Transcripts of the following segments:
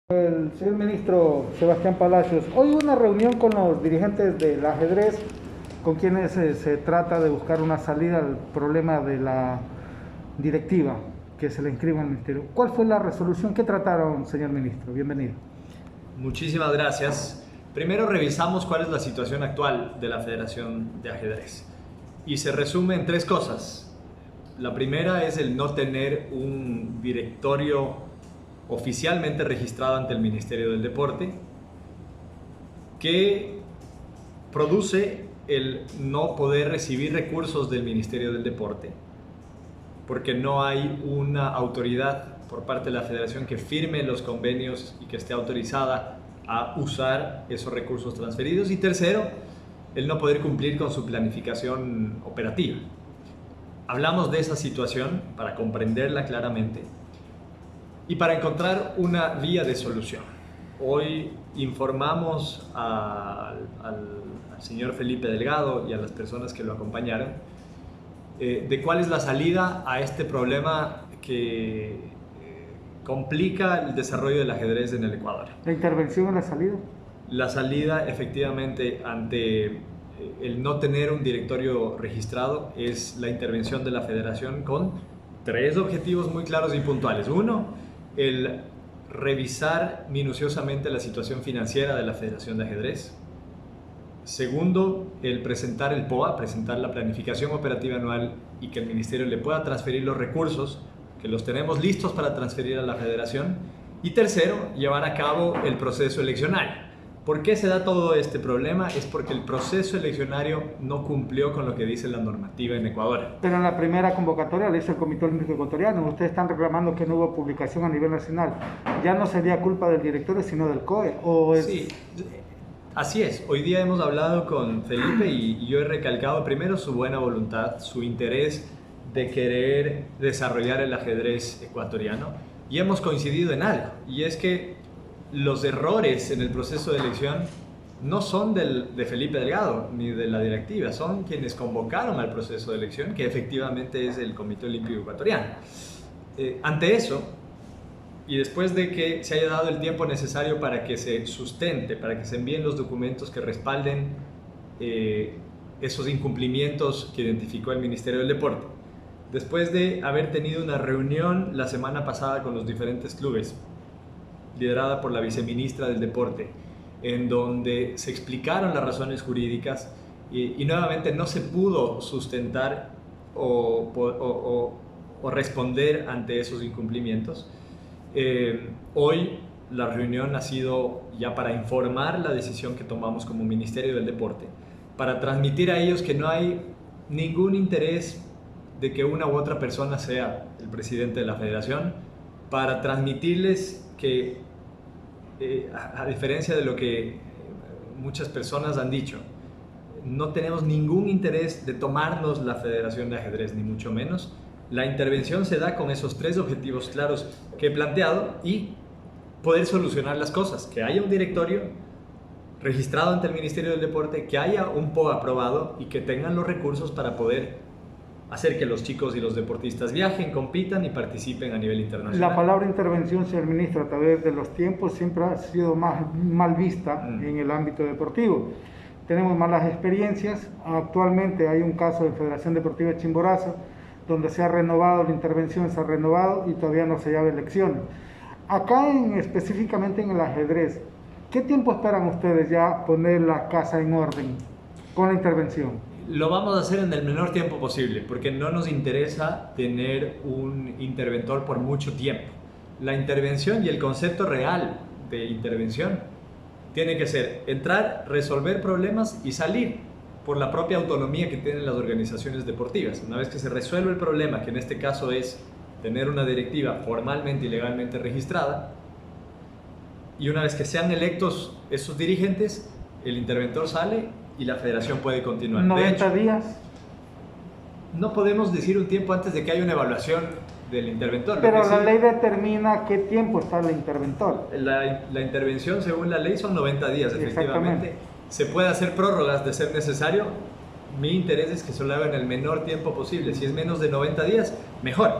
El señor ministro Sebastián Palacios, hoy hubo una reunión con los dirigentes del ajedrez, con quienes se trata de buscar una salida al problema de la directiva que se le inscribe en el ministerio. ¿Cuál fue la resolución que trataron, señor ministro? Bienvenido. Muchísimas gracias. Primero revisamos cuál es la situación actual de la Federación de Ajedrez y se resume en tres cosas. La primera es el no tener un directorio oficialmente registrado ante el Ministerio del Deporte, que produce el no poder recibir recursos del Ministerio del Deporte, porque no hay una autoridad por parte de la Federación que firme los convenios y que esté autorizada a usar esos recursos transferidos. Y tercero, el no poder cumplir con su planificación operativa. Hablamos de esa situación para comprenderla claramente y para encontrar una vía de solución. Hoy informamos al señor Felipe Delgado y a las personas que lo acompañaron de cuál es la salida a este problema que complica el desarrollo del ajedrez en el Ecuador. ¿La intervención en la salida? La salida, efectivamente, ante el no tener un directorio registrado es la intervención de la Federación con tres objetivos muy claros y puntuales. Uno, el revisar minuciosamente la situación financiera de la Federación de Ajedrez. Segundo, el presentar el POA, presentar la planificación operativa anual y que el Ministerio le pueda transferir los recursos, que los tenemos listos para transferir a la Federación. Y tercero, llevar a cabo el proceso eleccionario. ¿Por qué se da todo este problema? Es porque el proceso eleccionario no cumplió con lo que dice la normativa en Ecuador. Pero en la primera convocatoria le hizo el Comité Olímpico Ecuatoriano. Ustedes están reclamando que no hubo publicación a nivel nacional. ¿Ya no sería culpa del directorio, sino del COE? ¿O es... Sí, así es. Hoy día hemos hablado con Felipe y yo he recalcado primero su buena voluntad, su interés de querer desarrollar el ajedrez ecuatoriano, y hemos coincidido en algo, y es que los errores en el proceso de elección no son de Felipe Delgado ni de la directiva, son quienes convocaron al proceso de elección, que efectivamente es el Comité Olímpico Ecuatoriano. Ante eso, y después de que se haya dado el tiempo necesario para que se sustente, para que se envíen los documentos que respalden esos incumplimientos que identificó el Ministerio del Deporte, después de haber tenido una reunión la semana pasada con los diferentes clubes, liderada por la viceministra del Deporte, en donde se explicaron las razones jurídicas y nuevamente no se pudo sustentar o responder ante esos incumplimientos. Hoy la reunión ha sido ya para informar la decisión que tomamos como Ministerio del Deporte, para transmitir a ellos que no hay ningún interés de que una u otra persona sea el presidente de la federación, para transmitirles que a diferencia de lo que muchas personas han dicho, no tenemos ningún interés de tomarnos la Federación de Ajedrez, ni mucho menos. La intervención se da con esos tres objetivos claros que he planteado y poder solucionar las cosas, que haya un directorio registrado ante el Ministerio del Deporte, que haya un POA aprobado y que tengan los recursos para poder hacer que los chicos y los deportistas viajen, compitan y participen a nivel internacional. La palabra intervención, señor ministro, a través de los tiempos siempre ha sido mal vista en el ámbito deportivo. Tenemos malas experiencias. Actualmente hay un caso de Federación Deportiva de Chimborazo, donde se ha renovado la intervención, se ha renovado y todavía no se llama elecciones. Acá específicamente en el ajedrez, ¿qué tiempo esperan ustedes ya poner la casa en orden con la intervención? Lo vamos a hacer en el menor tiempo posible, porque no nos interesa tener un interventor por mucho tiempo. La intervención y el concepto real de intervención tiene que ser entrar, resolver problemas y salir por la propia autonomía que tienen las organizaciones deportivas. Una vez que se resuelve el problema, que en este caso es tener una directiva formalmente y legalmente registrada, y una vez que sean electos esos dirigentes, el interventor sale y la federación puede continuar. 90 días. No podemos decir un tiempo antes de que haya una evaluación del interventor. Pero la ley determina qué tiempo está el interventor. La intervención, según la ley, son 90 días, efectivamente. Se puede hacer prórrogas de ser necesario. Mi interés es que se lo haga en el menor tiempo posible. Si es menos de 90 días, mejor.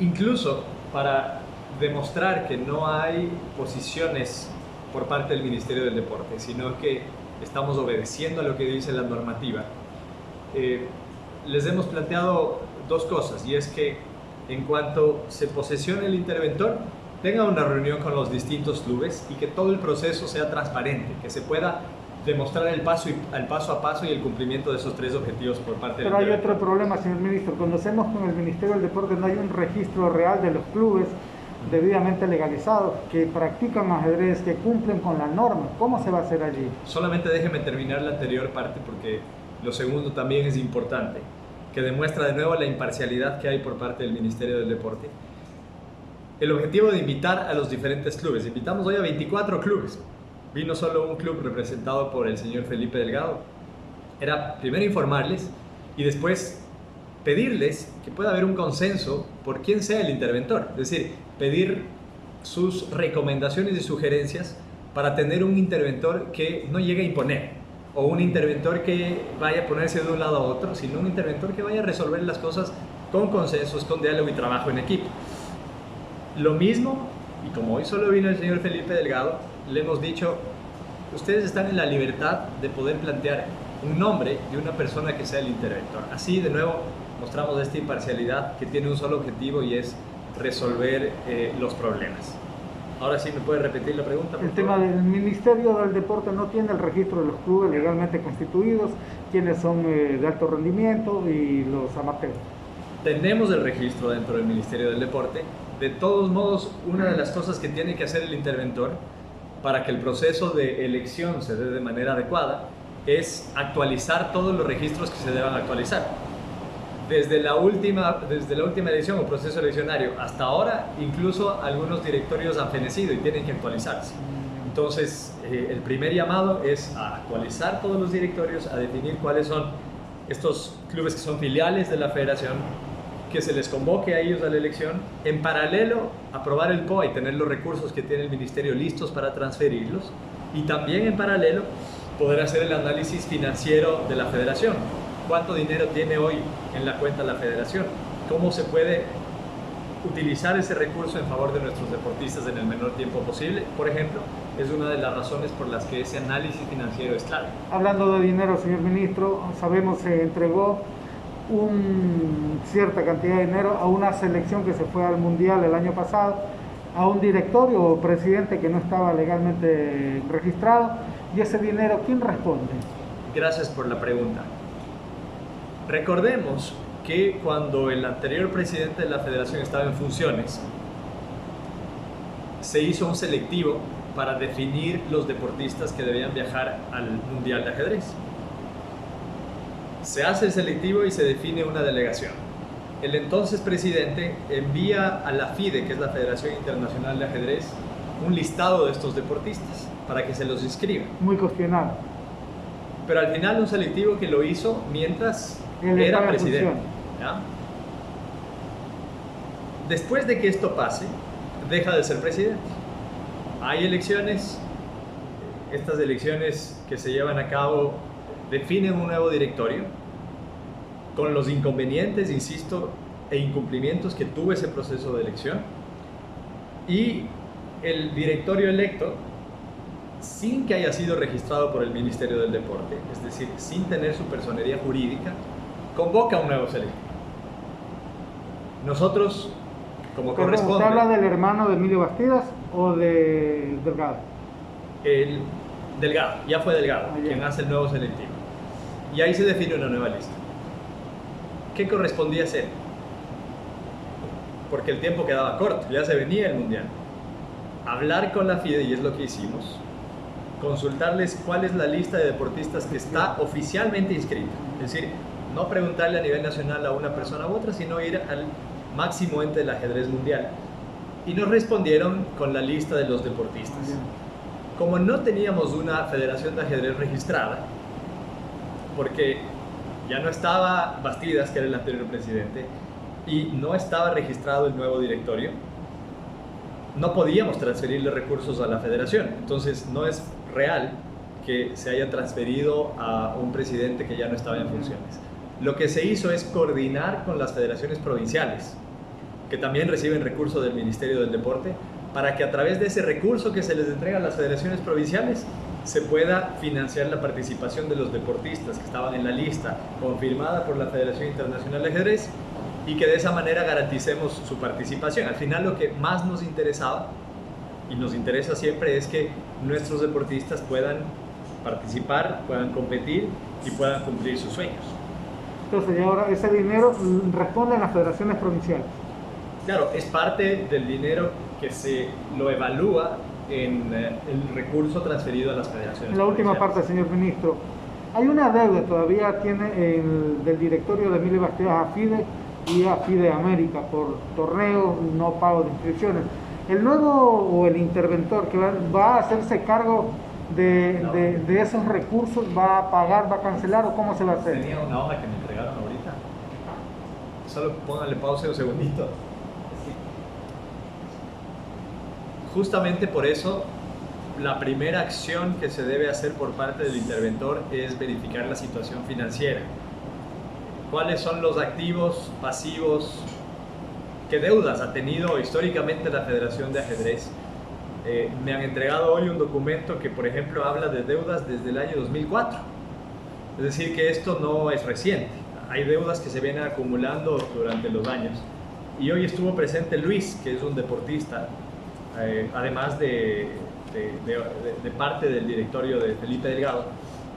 Incluso para demostrar que no hay posiciones por parte del Ministerio del Deporte, sino que estamos obedeciendo a lo que dice la normativa. Les hemos planteado dos cosas, y es que en cuanto se posesione el interventor, tenga una reunión con los distintos clubes y que todo el proceso sea transparente, que se pueda demostrar el paso a paso y el cumplimiento de esos tres objetivos por parte del Pero hay otro problema, señor ministro. Conocemos que en el Ministerio del Deporte no hay un registro real de los clubes debidamente legalizados, que practican ajedrez, que cumplen con la norma. ¿Cómo se va a hacer allí? Solamente déjeme terminar la anterior parte, porque lo segundo también es importante, que demuestra de nuevo la imparcialidad que hay por parte del Ministerio del Deporte. El objetivo de invitar a los diferentes clubes. Invitamos hoy a 24 clubes. Vino solo un club representado por el señor Felipe Delgado. Era primero informarles y después pedirles que pueda haber un consenso por quién sea el interventor. Es decir, pedir sus recomendaciones y sugerencias para tener un interventor que no llegue a imponer, o un interventor que vaya a ponerse de un lado a otro, sino un interventor que vaya a resolver las cosas con consensos, con diálogo y trabajo en equipo. Lo mismo, y como hoy solo vino el señor Felipe Delgado, le hemos dicho, ustedes están en la libertad de poder plantear un nombre de una persona que sea el interventor. Así, de nuevo, mostramos esta imparcialidad que tiene un solo objetivo, y es resolver los problemas. Ahora sí, ¿me puede repetir la pregunta? El tema del Ministerio del Deporte no tiene el registro de los clubes legalmente constituidos, quienes son de alto rendimiento y los amateurs. Tenemos el registro dentro del Ministerio del Deporte. De todos modos, una de las cosas que tiene que hacer el interventor para que el proceso de elección se dé de manera adecuada es actualizar todos los registros que se deban actualizar. Desde la última elección o proceso eleccionario hasta ahora, incluso algunos directorios han fenecido y tienen que actualizarse. Entonces, el primer llamado es a actualizar todos los directorios, a definir cuáles son estos clubes que son filiales de la federación, que se les convoque a ellos a la elección, en paralelo aprobar el POA y tener los recursos que tiene el ministerio listos para transferirlos, y también en paralelo poder hacer el análisis financiero de la federación. ¿Cuánto dinero tiene hoy en la cuenta la federación? ¿Cómo se puede utilizar ese recurso en favor de nuestros deportistas en el menor tiempo posible? Por ejemplo, es una de las razones por las que ese análisis financiero es clave. Hablando de dinero, señor ministro, sabemos que se entregó cierta cantidad de dinero a una selección que se fue al Mundial el año pasado, a un directorio o presidente que no estaba legalmente registrado, y ese dinero, ¿quién responde? Gracias por la pregunta. Recordemos que cuando el anterior presidente de la federación estaba en funciones, se hizo un selectivo para definir los deportistas que debían viajar al Mundial de Ajedrez. Se hace el selectivo y se define una delegación. El entonces presidente envía a la FIDE, que es la Federación Internacional de Ajedrez, un listado de estos deportistas para que se los inscriban. Muy cuestionado. Pero al final un selectivo que lo hizo mientras era presidente. ¿Ya? Después de que esto pase, deja de ser presidente. Hay elecciones, estas elecciones que se llevan a cabo definen un nuevo directorio, con los inconvenientes, insisto, e incumplimientos que tuvo ese proceso de elección, y el directorio electo, sin que haya sido registrado por el Ministerio del Deporte, es decir, sin tener su personería jurídica, convoca un nuevo selectivo. Nosotros, como corresponde... ¿Usted habla del hermano de Emilio Bastidas o de Delgado? El Delgado, ya fue Delgado, quien hace el nuevo selectivo. Y ahí se define una nueva lista. ¿Qué correspondía hacer? Porque el tiempo quedaba corto, ya se venía el Mundial. Hablar con la FIDE, y es lo que hicimos, consultarles cuál es la lista de deportistas que está oficialmente inscrita. Es decir, no preguntarle a nivel nacional a una persona u otra, sino ir al máximo ente del ajedrez mundial. Y nos respondieron con la lista de los deportistas. Como no teníamos una federación de ajedrez registrada, porque ya no estaba Bastidas, que era el anterior presidente, y no estaba registrado el nuevo directorio, no podíamos transferirle recursos a la federación. Entonces no es real que se haya transferido a un presidente que ya no estaba en funciones. Lo que se hizo es coordinar con las federaciones provinciales que también reciben recursos del Ministerio del Deporte, para que a través de ese recurso que se les entrega a las federaciones provinciales se pueda financiar la participación de los deportistas que estaban en la lista confirmada por la Federación Internacional de Ajedrez, y que de esa manera garanticemos su participación. Al final lo que más nos interesaba y nos interesa siempre es que nuestros deportistas puedan participar, puedan competir y puedan cumplir sus sueños. Entonces, ahora ese dinero responde a las federaciones provinciales. Claro, es parte del dinero que se lo evalúa en el recurso transferido a las federaciones. En la última parte, señor ministro, hay una deuda todavía del directorio de Emilio Bastidas a FIDE y a FIDE América por torneos, no pago de inscripciones. ¿El nuevo o el interventor que va a hacerse cargo de esos recursos va a pagar, va a cancelar o cómo se va a hacer? Tenía una hoja que me entregaron ahorita. Solo pónganle pausa un segundito. Justamente por eso, la primera acción que se debe hacer por parte del interventor es verificar la situación financiera. ¿Cuáles son los activos, pasivos, qué deudas ha tenido históricamente la Federación de Ajedrez? Me han entregado hoy un documento que, por ejemplo, habla de deudas desde el año 2004. Es decir, que esto no es reciente. Hay deudas que se vienen acumulando durante los años. Y hoy estuvo presente Luis, que es un deportista, además de parte del directorio de Felipe Delgado,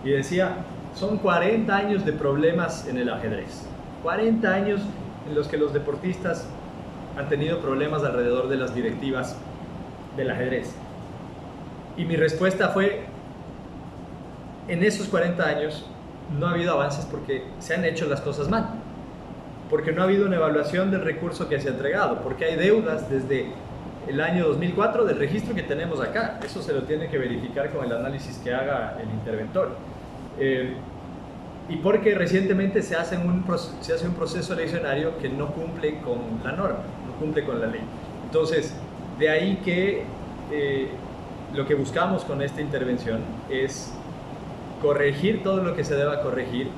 y decía, son 40 años de problemas en el ajedrez. 40 años en los que los deportistas han tenido problemas alrededor de las directivas del ajedrez. Y mi respuesta fue, en esos 40 años no ha habido avances porque se han hecho las cosas mal, porque no ha habido una evaluación del recurso que se ha entregado, porque hay deudas desde el año 2004 del registro que tenemos acá. Eso se lo tiene que verificar con el análisis que haga el interventor. Y porque recientemente se hace un proceso eleccionario que no cumple con la norma, no cumple con la ley. Entonces, de ahí que lo que buscamos con esta intervención es corregir todo lo que se deba corregir,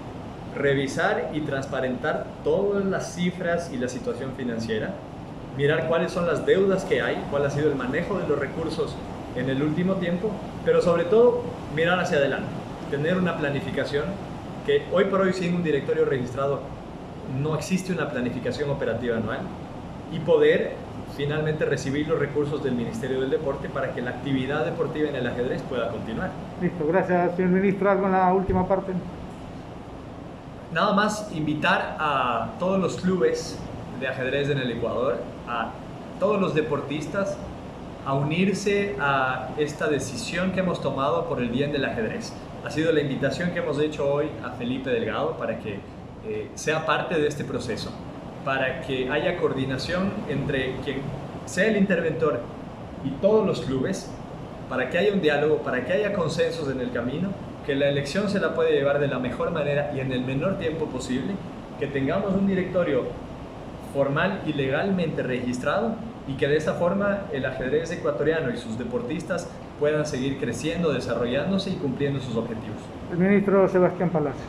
revisar y transparentar todas las cifras y la situación financiera, mirar cuáles son las deudas que hay, cuál ha sido el manejo de los recursos en el último tiempo, pero sobre todo mirar hacia adelante, tener una planificación que hoy por hoy sin un directorio registrado no existe una planificación operativa anual, y poder finalmente recibir los recursos del Ministerio del Deporte para que la actividad deportiva en el ajedrez pueda continuar. Listo, gracias señor ministro. ¿Algo en la última parte? Nada más invitar a todos los clubes de ajedrez en el Ecuador, a todos los deportistas, a unirse a esta decisión que hemos tomado por el bien del ajedrez. Ha sido la invitación que hemos hecho hoy a Felipe Delgado para que sea parte de este proceso, para que haya coordinación entre quien sea el interventor y todos los clubes, para que haya un diálogo, para que haya consensos en el camino, que la elección se la pueda llevar de la mejor manera y en el menor tiempo posible, que tengamos un directorio formal y legalmente registrado, y que de esa forma el ajedrez ecuatoriano y sus deportistas puedan seguir creciendo, desarrollándose y cumpliendo sus objetivos. El ministro Sebastián Palacios.